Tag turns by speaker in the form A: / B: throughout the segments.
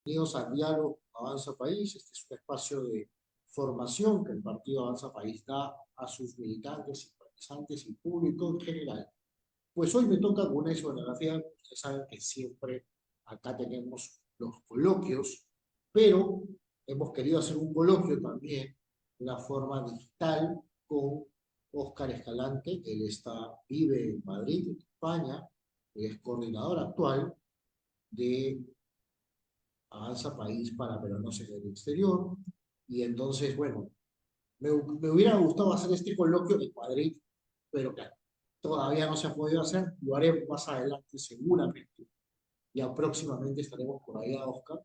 A: Bienvenidos al diálogo Avanza País. Este es un espacio de formación que el Partido Avanza País da a sus militantes, simpatizantes y público en general. Pues hoy me toca con una isonografía. Ustedes saben que siempre acá tenemos los coloquios, pero hemos querido hacer un coloquio también de una forma digital con Óscar Escalante. Él vive en Madrid, en España, es coordinador actual de Avanza País para peruanos en el exterior. Y entonces, bueno, me hubiera gustado hacer este coloquio en Madrid, pero claro, todavía no se ha podido hacer. Lo haremos más adelante, seguramente. Ya próximamente estaremos por allá, Oscar,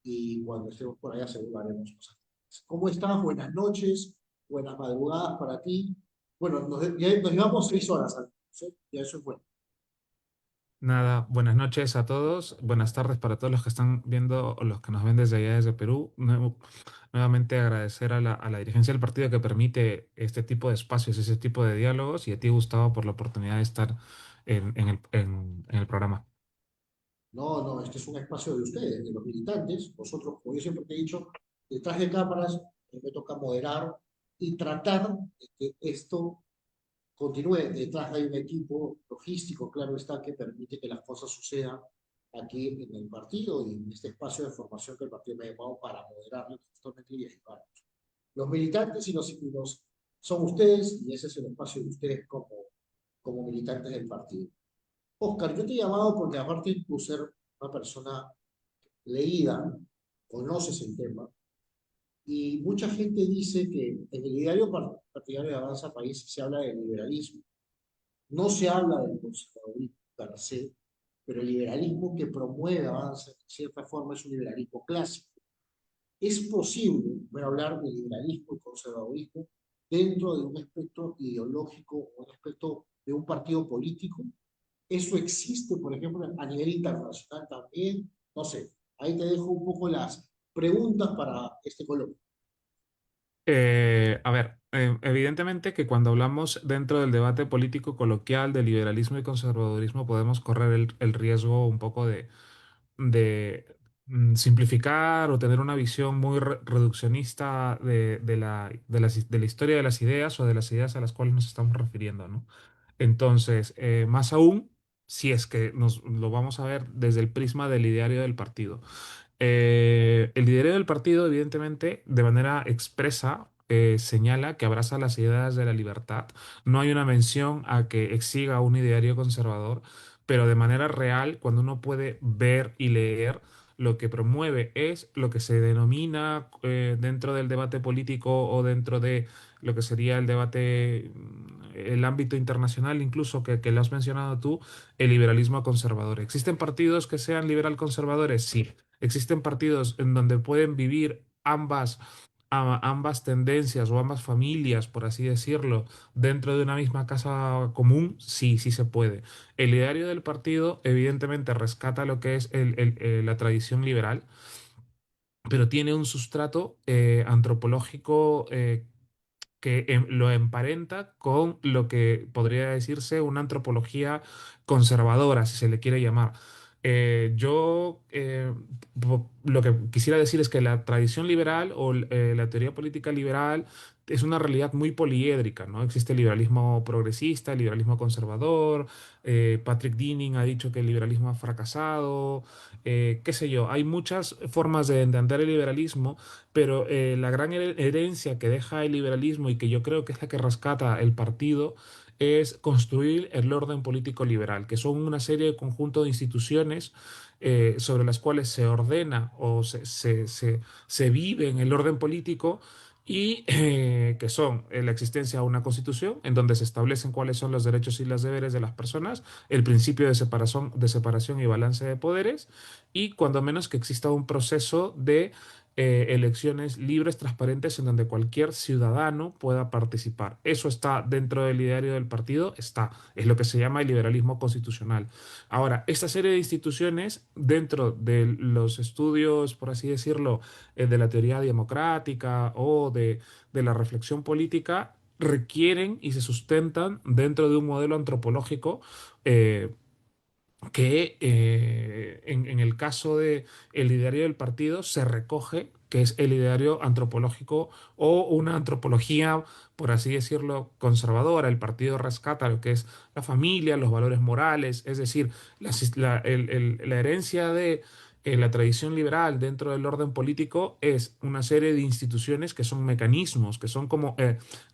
A: y cuando estemos por allá, seguro haremos cosas. ¿Cómo estás? Buenas noches, buenas madrugadas para ti. Bueno, ya nos llevamos 6 horas, ¿sí? Ya eso es bueno.
B: Nada, buenas noches a todos, buenas tardes para todos los que están viendo o los que nos ven desde allá, desde Perú. Nuevamente agradecer a la dirigencia del partido que permite este tipo de espacios, ese tipo de diálogos y a ti, Gustavo, por la oportunidad de estar en el programa.
A: No, no, este es un espacio de ustedes, de los militantes. Nosotros, como yo siempre te he dicho, detrás de cámaras me toca moderar y tratar de que esto continúe. Detrás hay un equipo logístico, claro está, que permite que las cosas sucedan aquí en el partido y en este espacio de formación que el partido me ha llamado para moderarlo justamente y ayudarnos. Los militantes y los son ustedes y ese es el espacio de ustedes como militantes del partido. Oscar, yo te he llamado porque aparte de tú ser una persona leída, conoces el tema, y mucha gente dice que en el ideario partidario de Avanza País se habla de liberalismo. No se habla del conservadurismo per se, pero el liberalismo que promueve Avanza, de cierta forma, es un liberalismo clásico. ¿Es posible hablar de liberalismo y conservadurismo dentro de un espectro ideológico o un espectro de un partido político? Eso existe, por ejemplo, a nivel internacional también. No sé, ahí te dejo un poco las preguntas para este coloquio.
B: Evidentemente que cuando hablamos dentro del debate político coloquial de liberalismo y conservadurismo podemos correr el riesgo un poco de simplificar o tener una visión muy reduccionista de la historia de las ideas o de las ideas a las cuales nos estamos refiriendo, ¿no? Entonces, más aún, si es que nos lo vamos a ver desde el prisma del ideario del partido. El liderato del partido, evidentemente, de manera expresa, señala que abraza las ideas de la libertad. No hay una mención a que exiga un ideario conservador, pero de manera real, cuando uno puede ver y leer, lo que promueve es lo que se denomina dentro del debate político o dentro de lo que sería el debate, el ámbito internacional, incluso que lo has mencionado tú, el liberalismo conservador. ¿Existen partidos que sean liberal conservadores? Sí. Existen partidos en donde pueden vivir ambas tendencias o ambas familias, por así decirlo, dentro de una misma casa común. Sí, sí se puede. El ideario del partido evidentemente rescata lo que es la tradición liberal, pero tiene un sustrato antropológico que lo emparenta con lo que podría decirse una antropología conservadora, si se le quiere llamar. Lo que quisiera decir es que la tradición liberal o la teoría política liberal es una realidad muy poliédrica, ¿no? Existe el liberalismo progresista, el liberalismo conservador. Patrick Dinning ha dicho que el liberalismo ha fracasado. Qué sé yo, hay muchas formas de entender el liberalismo, pero la gran herencia que deja el liberalismo y que yo creo que es la que rescata el partido es construir el orden político liberal, que son una serie de conjunto de instituciones sobre las cuales se ordena o se vive en el orden político y que son la existencia de una constitución en donde se establecen cuáles son los derechos y los deberes de las personas, el principio de separación y balance de poderes y cuando menos que exista un proceso de elecciones libres, transparentes, en donde cualquier ciudadano pueda participar. Eso está dentro del ideario del partido, está, es lo que se llama el liberalismo constitucional. Ahora, esta serie de instituciones, dentro de los estudios, por así decirlo, de la teoría democrática o de la reflexión política, requieren y se sustentan dentro de un modelo antropológico que en el caso de el ideario del partido se recoge que es el ideario antropológico o una antropología, por así decirlo, conservadora. El partido rescata lo que es la familia, los valores morales, es decir, la herencia de la tradición liberal dentro del orden político es una serie de instituciones que son mecanismos, que son como,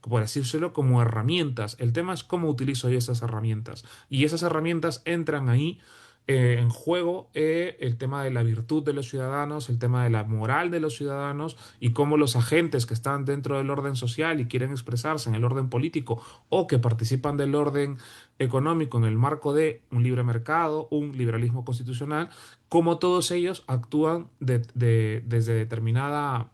B: por así decirlo, como herramientas. El tema es cómo utilizo yo esas herramientas. Y esas herramientas entran ahí en juego el tema de la virtud de los ciudadanos, el tema de la moral de los ciudadanos y cómo los agentes que están dentro del orden social y quieren expresarse en el orden político o que participan del orden económico en el marco de un libre mercado, un liberalismo constitucional, cómo todos ellos actúan desde determinada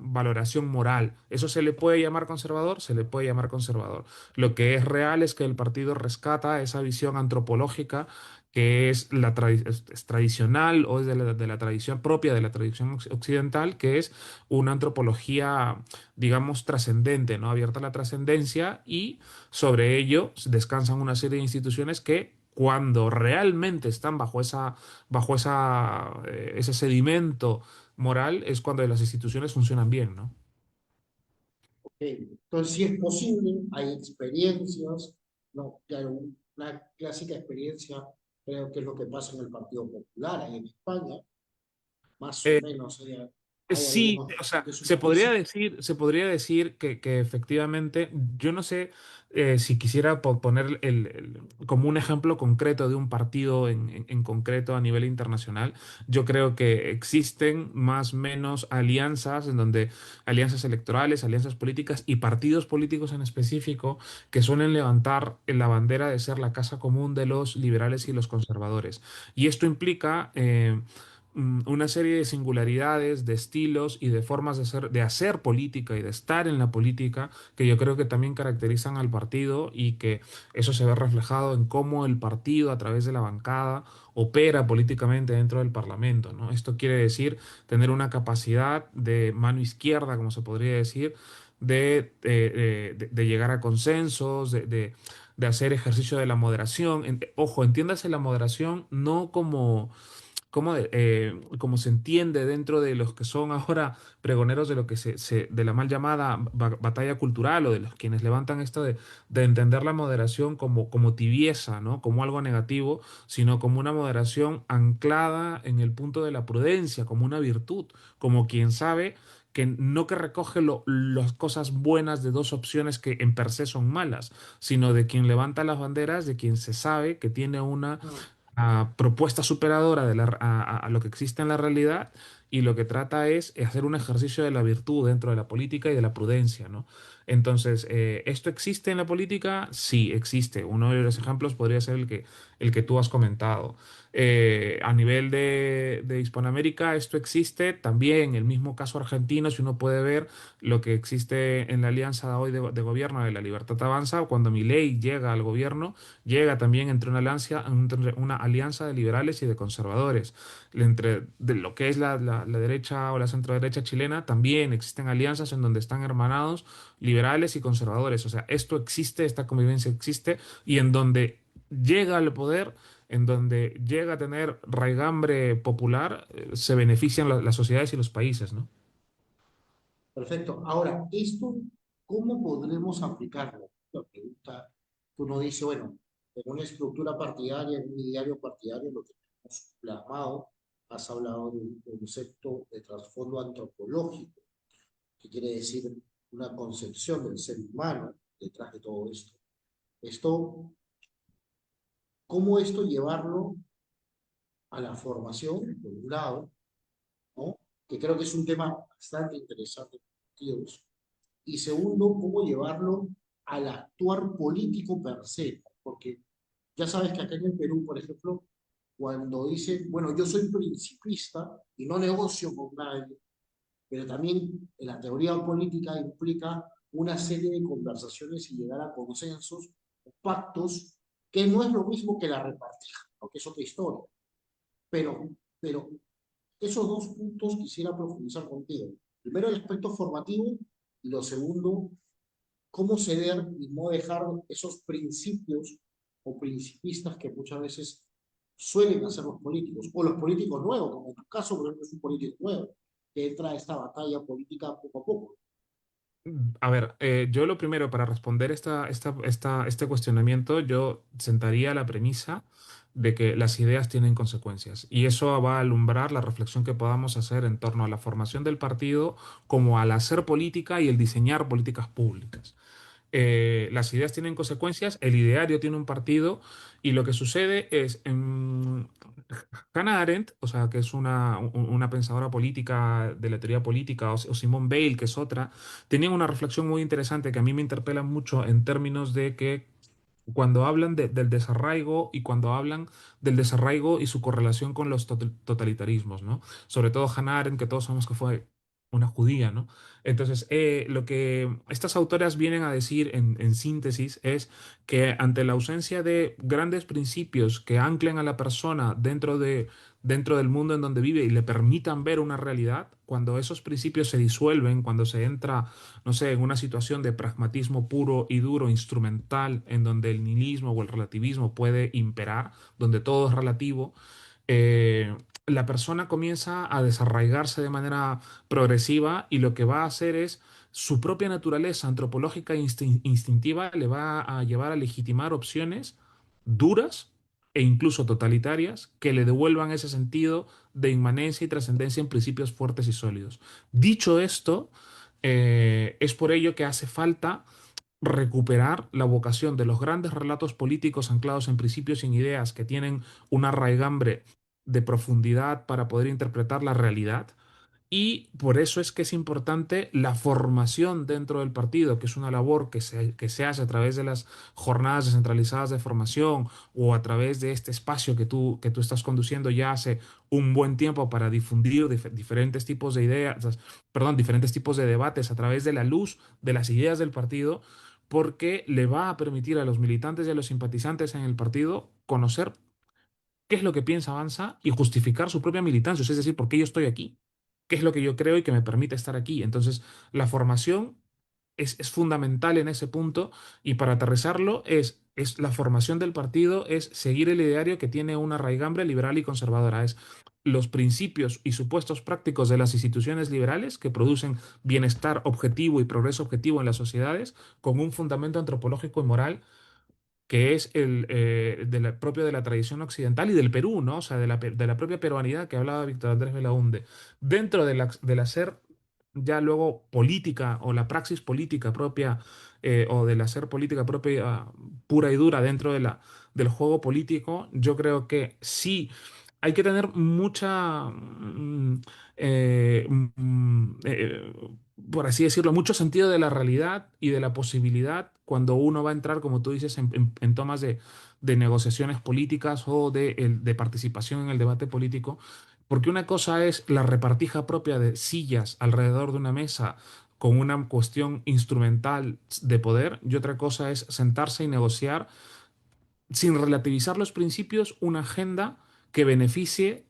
B: valoración moral. ¿Eso se le puede llamar conservador? Se le puede llamar conservador. Lo que es real es que el partido rescata esa visión antropológica que es es tradicional o es de la tradición propia de la tradición occidental, que es una antropología, digamos, trascendente, ¿no? Abierta a la trascendencia y sobre ello descansan una serie de instituciones que cuando realmente están ese sedimento moral es cuando las instituciones funcionan bien, ¿no?
A: Entonces, si es posible, hay experiencias, ¿no? Que hay una clásica experiencia, creo que es lo que pasa en el Partido Popular, ahí en España, más o menos, hay
B: Sí,
A: algunos
B: o sea,
A: de sus principios.
B: se podría decir que efectivamente, yo no sé si quisiera poner como un ejemplo concreto de un partido en concreto a nivel internacional. Yo creo que existen más o menos alianzas en donde alianzas electorales, alianzas políticas y partidos políticos en específico que suelen levantar la bandera de ser la casa común de los liberales y los conservadores. Y esto implica una serie de singularidades, de estilos y de formas de hacer política y de estar en la política que yo creo que también caracterizan al partido y que eso se ve reflejado en cómo el partido a través de la bancada opera políticamente dentro del Parlamento, ¿no? Esto quiere decir tener una capacidad de mano izquierda, como se podría decir, de llegar a consensos, de hacer ejercicio de la moderación. Ojo, entiéndase la moderación no como se entiende dentro de los que son ahora pregoneros de lo que de la mal llamada batalla cultural o de los quienes levantan esto de entender la moderación como tibieza, ¿no? Como algo negativo, sino como una moderación anclada en el punto de la prudencia, como una virtud, como quien sabe que no que recoge las cosas buenas de dos opciones que en per se son malas, sino de quien levanta las banderas, de quien se sabe que tiene una
A: Mm.
B: propuesta superadora a lo que existe en la realidad y lo que trata es hacer un ejercicio de la virtud dentro de la política y de la prudencia, ¿no? Entonces, ¿esto existe en la política? Sí, existe. Uno de los ejemplos podría ser el que tú has comentado. A nivel de Hispanoamérica, esto existe también. El mismo caso argentino, si uno puede ver lo que existe en la alianza hoy de gobierno de La Libertad Avanza, cuando Milei llega al gobierno, llega también entre entre una alianza de liberales y de conservadores. Entre de lo que es la derecha o la centroderecha chilena, también existen alianzas en donde están hermanados liberales y conservadores. O sea, esto existe, esta convivencia existe, y en donde llega al poder, en donde llega a tener raigambre popular, se benefician las sociedades y los países, ¿no?
A: Perfecto. Ahora, esto, ¿cómo podremos aplicarlo? La pregunta, uno dice, bueno, en una estructura partidaria, en un ideario partidario, lo tenemos plasmado, has hablado de un concepto de trasfondo antropológico, que quiere decir una concepción del ser humano detrás de todo esto. Esto, ¿cómo esto llevarlo a la formación, por un lado, ¿no? Que creo que es un tema bastante interesante, Dios. Y segundo, cómo llevarlo al actuar político per se, porque ya sabes que acá en el Perú, por ejemplo, cuando dicen, bueno, yo soy principista y no negocio con nadie, pero también en la teoría política implica una serie de conversaciones y llegar a consensos, pactos, que no es lo mismo que la repartija, porque es otra historia. Pero esos dos puntos quisiera profundizar contigo. Primero, el aspecto formativo y lo segundo, cómo ceder y no dejar esos principios o principistas que muchas veces suelen hacer los políticos, o los políticos nuevos, como en tu caso, por ejemplo, es un político nuevo, que entra a esta batalla política poco a poco.
B: A ver, yo lo primero para responder este cuestionamiento, yo sentaría la premisa de que las ideas tienen consecuencias y eso va a alumbrar la reflexión que podamos hacer en torno a la formación del partido como al hacer política y el diseñar políticas públicas. Las ideas tienen consecuencias, el ideario tiene un partido y lo que sucede es, Hannah Arendt, o sea, que es una pensadora política de la teoría política, o Simone Weil, que es otra, tenían una reflexión muy interesante que a mí me interpela mucho en términos de que cuando hablan del desarraigo y cuando hablan del desarraigo y su correlación con los totalitarismos, ¿no? Sobre todo Hannah Arendt, que todos sabemos que fue una judía, ¿no? Entonces, lo que estas autoras vienen a decir en síntesis es que ante la ausencia de grandes principios que anclen a la persona dentro del mundo en donde vive y le permitan ver una realidad, cuando esos principios se disuelven, cuando se entra, no sé, en una situación de pragmatismo puro y duro, instrumental, en donde el nihilismo o el relativismo puede imperar, donde todo es relativo, la persona comienza a desarraigarse de manera progresiva y lo que va a hacer es su propia naturaleza antropológica e instintiva le va a llevar a legitimar opciones duras e incluso totalitarias que le devuelvan ese sentido de inmanencia y trascendencia en principios fuertes y sólidos. Dicho esto, es por ello que hace falta recuperar la vocación de los grandes relatos políticos anclados en principios y en ideas que tienen una raigambre de profundidad para poder interpretar la realidad. Y por eso es que es importante la formación dentro del partido, que es una labor que se hace a través de las jornadas descentralizadas de formación o a través de este espacio que tú estás conduciendo ya hace un buen tiempo para difundir diferentes tipos de ideas, perdón, diferentes tipos de debates a través de la luz de las ideas del partido, porque le va a permitir a los militantes y a los simpatizantes en el partido conocer qué es lo que piensa Avanza y justificar su propia militancia, es decir, por qué yo estoy aquí, qué es lo que yo creo y que me permite estar aquí. Entonces, la formación es fundamental en ese punto y para aterrizarlo es la formación del partido, es seguir el ideario que tiene una raigambre liberal y conservadora, es los principios y supuestos prácticos de las instituciones liberales que producen bienestar objetivo y progreso objetivo en las sociedades con un fundamento antropológico y moral que es propio de la tradición occidental y del Perú, ¿no? O sea, de la propia peruanidad que hablaba Víctor Andrés Belaúnde. Dentro del hacer ya luego política o la praxis política propia o del hacer política propia pura y dura dentro del juego político, yo creo que sí hay que tener eh, mm, eh, por así decirlo, mucho sentido de la realidad y de la posibilidad cuando uno va a entrar, como tú dices, en tomas de negociaciones políticas o de participación en el debate político, porque una cosa es la repartija propia de sillas alrededor de una mesa con una cuestión instrumental de poder y otra cosa es sentarse y negociar sin relativizar los principios, una agenda que beneficie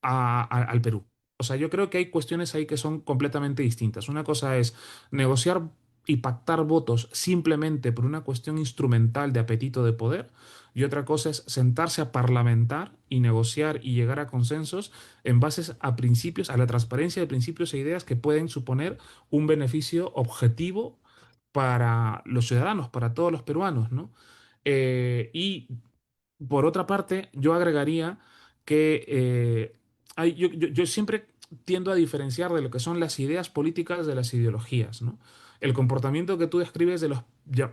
B: al Perú. O sea, yo creo que hay cuestiones ahí que son completamente distintas. Una cosa es negociar y pactar votos simplemente por una cuestión instrumental de apetito de poder, y otra cosa es sentarse a parlamentar y negociar y llegar a consensos en bases a principios, a la transparencia de principios e ideas que pueden suponer un beneficio objetivo para los ciudadanos, para todos los peruanos, ¿no? Y por otra parte, yo agregaría que yo siempre tiendo a diferenciar de lo que son las ideas políticas de las ideologías, ¿no? El comportamiento que tú describes de los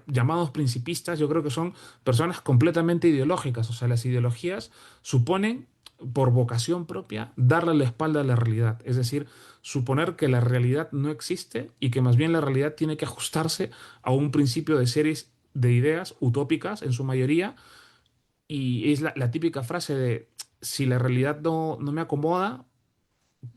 B: llamados principistas, yo creo que son personas completamente ideológicas. O sea, las ideologías suponen, por vocación propia, darle la espalda a la realidad. Es decir, suponer que la realidad no existe y que más bien la realidad tiene que ajustarse a un principio de series de ideas utópicas en su mayoría y es la típica frase de, si la realidad no me acomoda,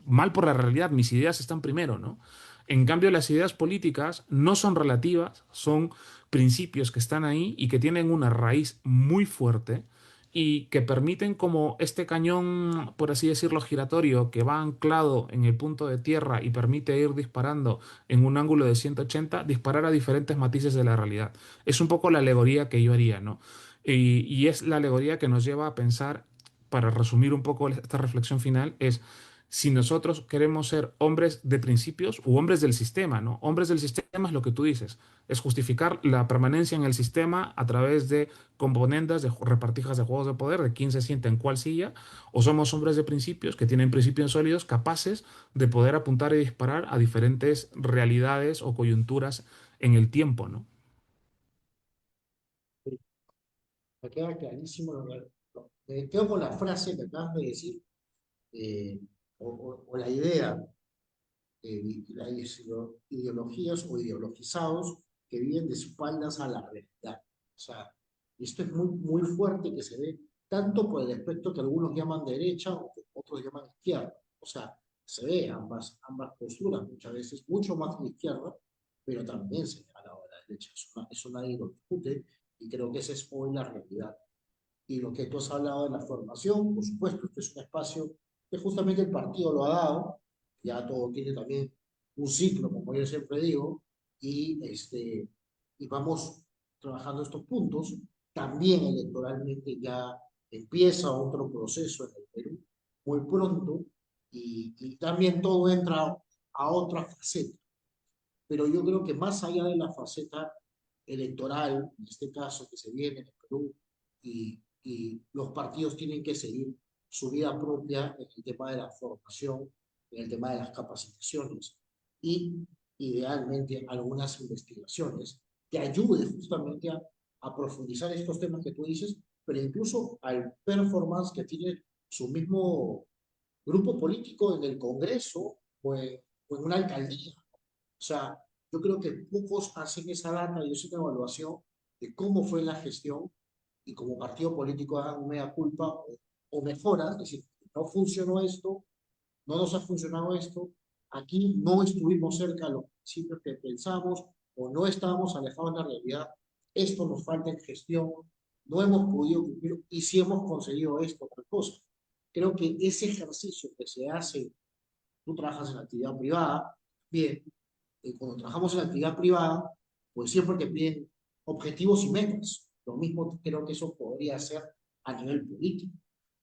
B: mal por la realidad, mis ideas están primero, ¿no? En cambio, las ideas políticas no son relativas, son principios que están ahí y que tienen una raíz muy fuerte y que permiten como este cañón, por así decirlo, giratorio que va anclado en el punto de tierra y permite ir disparando en un ángulo de 180, disparar a diferentes matices de la realidad. Es un poco la alegoría que yo haría, ¿no? Y es la alegoría que nos lleva a pensar, para resumir un poco esta reflexión final, es si nosotros queremos ser hombres de principios u hombres del sistema, ¿no? Hombres del sistema es lo que tú dices, es justificar la permanencia en el sistema a través de componendas, de repartijas de juegos de poder, de quién se sienta en cuál silla, o somos hombres de principios que tienen principios sólidos capaces de poder apuntar y disparar a diferentes realidades o coyunturas en el tiempo, ¿no?
A: Me queda clarísimo. Me quedo con la frase que acabas de decir, eh, o la idea las ideologías o ideologizados que viven de espaldas a la realidad. O sea, esto es muy, muy fuerte que se ve tanto por el aspecto que algunos llaman derecha o que otros llaman izquierda. O sea, se ve ambas posturas, muchas veces mucho más a la izquierda, pero también se ve a la derecha. Eso nadie lo discute y creo que esa es hoy la realidad. Y lo que tú has hablado de la formación, por supuesto, este es un espacio que justamente el partido lo ha dado, ya todo tiene también un ciclo, como yo siempre digo, y vamos trabajando estos puntos. También electoralmente ya empieza otro proceso en el Perú muy pronto y también todo entra a otra faceta. Pero yo creo que más allá de la faceta electoral, en este caso que se viene en el Perú, y los partidos tienen que seguir su vida propia en el tema de la formación, en el tema de las capacitaciones y idealmente algunas investigaciones que ayuden justamente a profundizar estos temas que tú dices, pero incluso al performance que tiene su mismo grupo político en el Congreso o en una alcaldía. O sea, yo creo que pocos hacen esa data y esa evaluación de cómo fue la gestión y como partido político hagan una mea culpa o mejora, es decir, no funcionó esto, no nos ha funcionado esto, aquí no estuvimos cerca de los principios que pensamos o no estábamos alejados de la realidad, esto nos falta en gestión, no hemos podido cumplir y si hemos conseguido esto, otra cosa. Creo que ese ejercicio que se hace, tú trabajas en la actividad privada, bien, cuando trabajamos en la actividad privada, pues siempre te piden objetivos y metas. Lo mismo creo que eso podría ser a nivel político.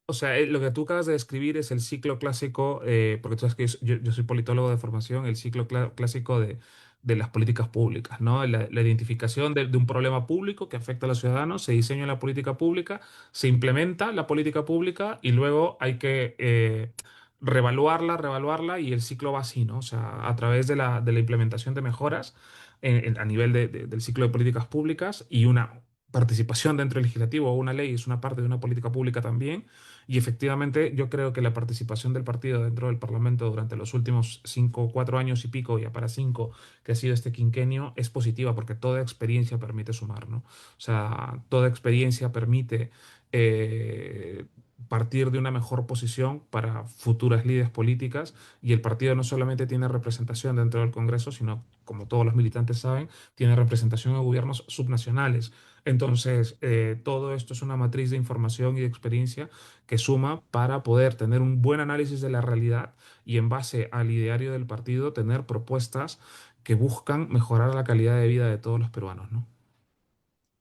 B: O sea, lo que tú acabas de describir es el ciclo clásico, porque tú sabes que yo soy politólogo de formación, el ciclo clásico de las políticas públicas, ¿no? La identificación de un problema público que afecta a los ciudadanos, se diseña la política pública, se implementa la política pública y luego hay que revaluarla y el ciclo va así, ¿no? O sea, a través de la implementación de mejoras a nivel del ciclo de políticas públicas y una participación dentro del legislativo o una ley es una parte de una política pública también y efectivamente, yo creo que la participación del partido dentro del Parlamento durante los últimos 5, 4 años y pico, ya para 5, que ha sido este quinquenio, es positiva porque toda experiencia permite sumar, ¿no? O sea, toda experiencia permite eh, partir de una mejor posición para futuras líderes políticas y el partido no solamente tiene representación dentro del Congreso, sino, como todos los militantes saben, tiene representación en gobiernos subnacionales. Entonces, todo esto es una matriz de información y de experiencia que suma para poder tener un buen análisis de la realidad y en base al ideario del partido tener propuestas que buscan mejorar la calidad de vida de todos los peruanos, ¿no?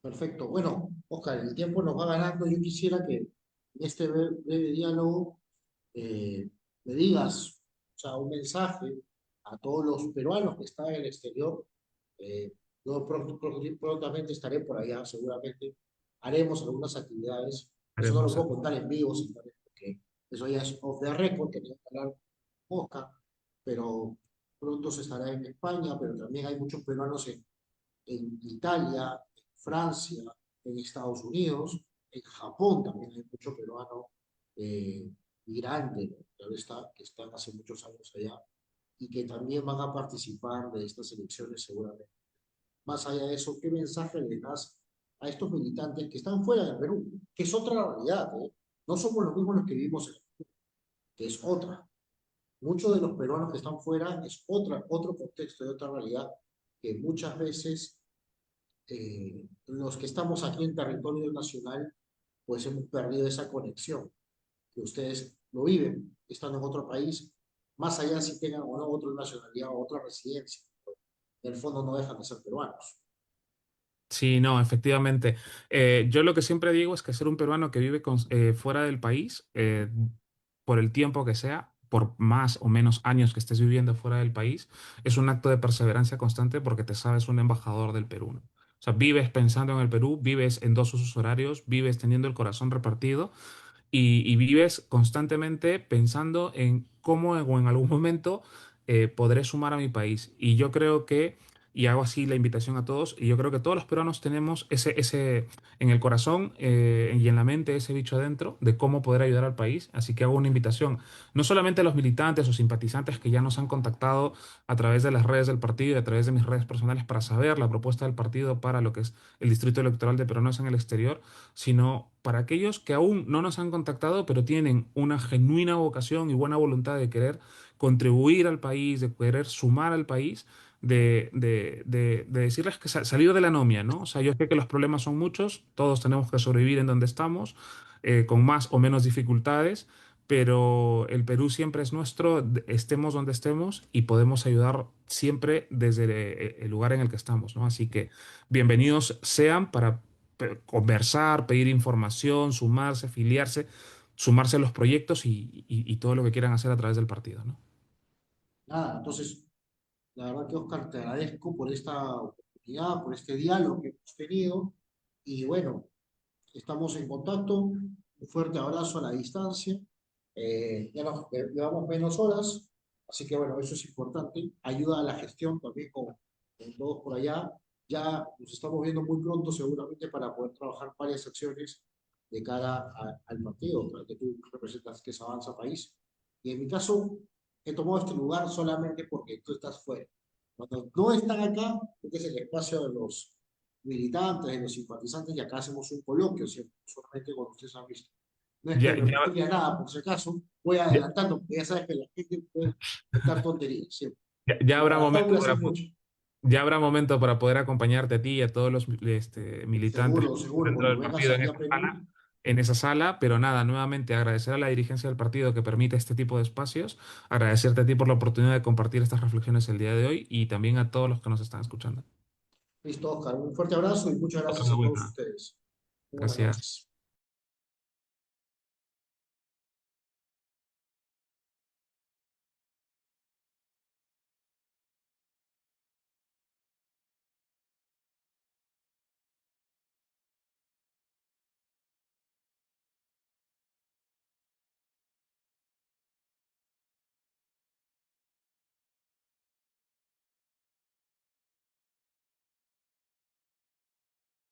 A: Perfecto. Bueno, Oscar, el tiempo nos va ganando. Yo quisiera que en este breve diálogo eh, le digas, o sea, un mensaje a todos los peruanos que están en el exterior. Eh, yo prontamente estaré por allá, seguramente. Haremos algunas actividades. Eso no lo
B: Haremos,
A: puedo contar en vivo, señores, porque eso ya es off the record, tenemos que hablar con Oscar, pero pronto se estará en España, pero también hay muchos peruanos en Italia, en Francia, en Estados Unidos, en Japón también hay muchos peruanos eh, migrantes, ¿no? Que están hace muchos años allá y que también van a participar de estas elecciones seguramente. Más allá de eso, ¿qué mensaje le das a estos militantes que están fuera del Perú? Que es otra realidad, ¿eh? No somos los mismos los que vivimos en el Perú, que es otra. Muchos de los peruanos que están fuera es otro contexto y otra realidad que muchas veces los que estamos aquí en territorio nacional, pues hemos perdido esa conexión, que ustedes lo viven estando en otro país, más allá si tengan o no otra nacionalidad o otra residencia. En el fondo no dejan de ser peruanos.
B: Sí, no, efectivamente. Yo lo que siempre digo es que ser un peruano que vive fuera del país, por el tiempo que sea, por más o menos años que estés viviendo fuera del país, es un acto de perseverancia constante porque te sabes un embajador del Perú, ¿no? O sea, vives pensando en el Perú, vives en dos usos horarios, vives teniendo el corazón repartido y vives constantemente pensando en cómo o en algún momento podré sumar a mi país. Y yo creo que, y hago así la invitación a todos, y yo creo que todos los peruanos tenemos ese en el corazón y en la mente ese bicho adentro de cómo poder ayudar al país. Así que hago una invitación, no solamente a los militantes o simpatizantes que ya nos han contactado a través de las redes del partido y a través de mis redes personales para saber la propuesta del partido para lo que es el distrito electoral de peruanos en el exterior, sino para aquellos que aún no nos han contactado, pero tienen una genuina vocación y buena voluntad de querer contribuir al país, de querer sumar al país, de decirles que salir de la anomia, ¿no? O sea, yo sé que los problemas son muchos, todos tenemos que sobrevivir en donde estamos, con más o menos dificultades, pero el Perú siempre es nuestro, estemos donde estemos y podemos ayudar siempre desde el lugar en el que estamos, ¿no? Así que bienvenidos sean para conversar, pedir información, sumarse, afiliarse, sumarse a los proyectos y todo lo que quieran hacer a través del partido, ¿no?
A: Nada, entonces, la verdad que Oscar, te agradezco por esta oportunidad, por este diálogo que hemos tenido. Y bueno, estamos en contacto. Un fuerte abrazo a la distancia. Ya nos llevamos menos horas, así que bueno, eso es importante. Ayuda a la gestión también con todos por allá. Ya nos estamos viendo muy pronto seguramente para poder trabajar varias acciones de cara al partido al que tú representas, que es Avanza País. Y en mi caso, he tomado este lugar solamente porque tú estás fuera. Cuando no están acá, este es el espacio de los militantes, de los simpatizantes, y acá hacemos un coloquio siempre, solamente cuando ustedes han visto. No es que
B: Ya,
A: me
B: ya,
A: postule a nada, por si acaso, voy
B: ya,
A: adelantando, porque ya sabes que la gente puede estar tonterías siempre.
B: ya
A: Y
B: habrá
A: para
B: momento
A: fábulas
B: para,
A: es mucho.
B: ya habrá momento para poder acompañarte a ti y a todos los militantes
A: Seguro, seguro,
B: dentro
A: cuando
B: del
A: vengas
B: partido
A: aquí a Perú,
B: en esa sala, pero nada, nuevamente agradecer a la dirigencia del partido que permite este tipo de espacios, agradecerte a ti por la oportunidad de compartir estas reflexiones el día de hoy y también a todos los que nos están escuchando.
A: listo, Oscar. Un fuerte abrazo y muchas
B: Otra
A: gracias a todos
B: buena.
A: ustedes. Muy buenas
B: Gracias.
A: noches.